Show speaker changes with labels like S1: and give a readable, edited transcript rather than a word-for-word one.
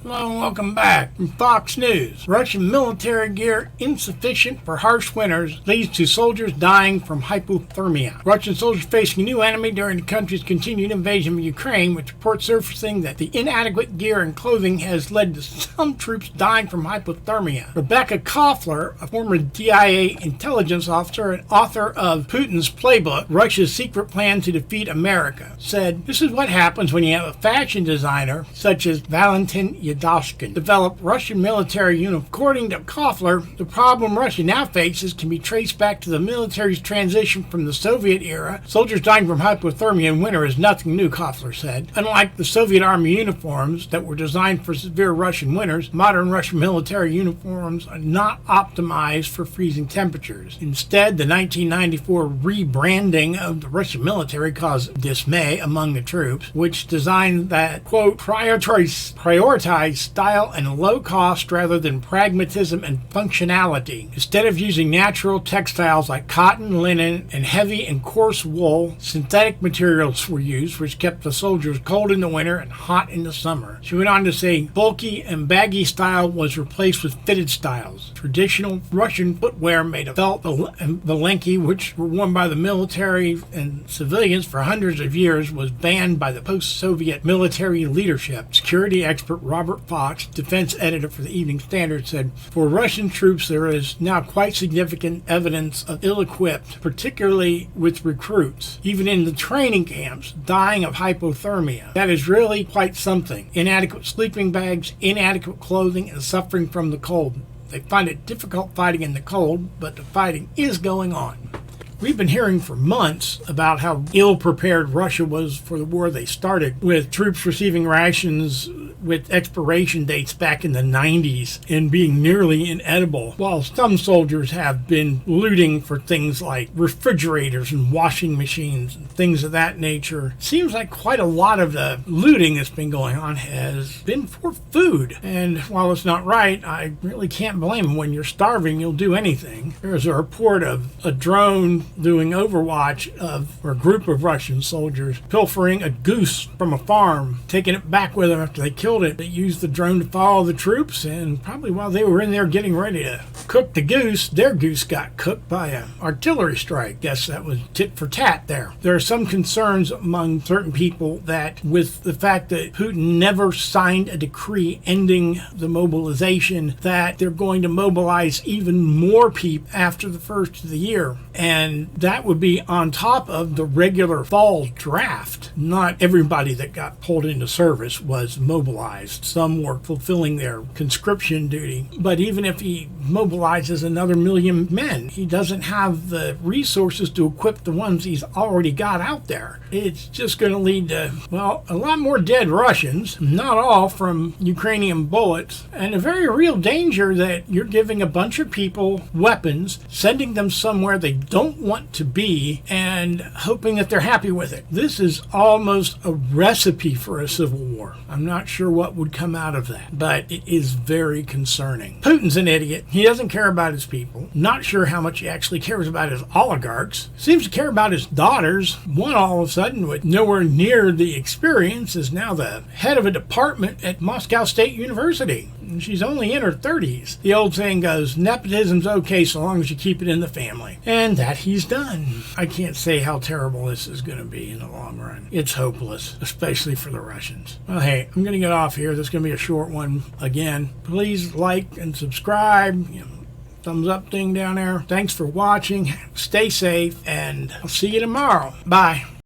S1: Hello and welcome back. From Fox News, Russian military gear insufficient for harsh winters leads to soldiers dying from hypothermia. Russian soldiers facing a new enemy during the country's continued invasion of Ukraine, with reports surfacing that the inadequate gear and clothing has led to some troops dying from hypothermia. Rebecca Koffler, a former DIA intelligence officer and author of Putin's Playbook, Russia's Secret Plan to Defeat America, said, "This is what happens when you have a fashion designer such as Valentin Yadashkin develop Russian military uniforms." According to Koffler, the problem Russia now faces can be traced back to the military's transition from the Soviet era. Soldiers dying from hypothermia in winter is nothing new, Koffler said. Unlike the Soviet army uniforms that were designed for severe Russian winters, modern Russian military uniforms are not optimized for freezing temperatures. Instead, the 1994 rebranding of the Russian military caused dismay among the troops, which designed that, quote, prioritize style and low cost rather than pragmatism and functionality. Instead of using natural textiles like cotton, linen, and heavy and coarse wool, synthetic materials were used, which kept the soldiers cold in the winter and hot in the summer. She went on to say bulky and baggy style was replaced with fitted styles. Traditional Russian footwear made of felt and valenki, which were worn by the military and civilians for hundreds of years, was banned by the post-Soviet military leadership. Security expert Robert Fox, defense editor for the Evening Standard, said, "For Russian troops, there is now quite significant evidence of ill-equipped, particularly with recruits, even in the training camps, dying of hypothermia. That is really quite something. Inadequate sleeping bags, inadequate clothing, and suffering from the cold. They find it difficult fighting in the cold, but the fighting is going on." We've been hearing for months about how ill-prepared Russia was for the war they started, with troops receiving rations with expiration dates back in the 90s and being nearly inedible, while some soldiers have been looting for things like refrigerators and washing machines and things of that nature. Seems like quite a lot of the looting that's been going on has been for food. And while it's not right, I really can't blame them. When you're starving, you'll do anything. There's a report of a drone doing overwatch of a group of Russian soldiers pilfering a goose from a farm, taking it back with them after they killed it. They used the drone to follow the troops, and probably while they were in there getting ready to cook the goose, their goose got cooked by an artillery strike. Guess that was tit for tat there. There are some concerns among certain people that with the fact that Putin never signed a decree ending the mobilization, that they're going to mobilize even more people after the first of the year. And that would be on top of the regular fall draft. Not everybody that got pulled into service was mobilized. Some were fulfilling their conscription duty. But even if he mobilizes another 1,000,000 men, he doesn't have the resources to equip the ones he's already got out there. It's just going to lead to, well, a lot more dead Russians, not all from Ukrainian bullets, and a very real danger that you're giving a bunch of people weapons, sending them somewhere they don't want to be, and hoping that they're happy with it. This is almost a recipe for a civil war. I'm not sure what would come out of that, but it is very concerning. Putin's an idiot. He doesn't care about his people. Not sure how much he actually cares about his oligarchs. Seems to care about his daughters. One all of a sudden, with nowhere near the experience, is now the head of a department at Moscow State University. And she's only in her 30s. The old saying goes, nepotism's okay so long as you keep it in the family. And that he's done. I can't say how terrible this is going to be in the long run. It's hopeless, especially for the Russians. Well, hey, I'm going to get off here. This is going to be a short one again. Please like and subscribe. Thumbs up thing down there. Thanks for watching. Stay safe, and I'll see you tomorrow. Bye.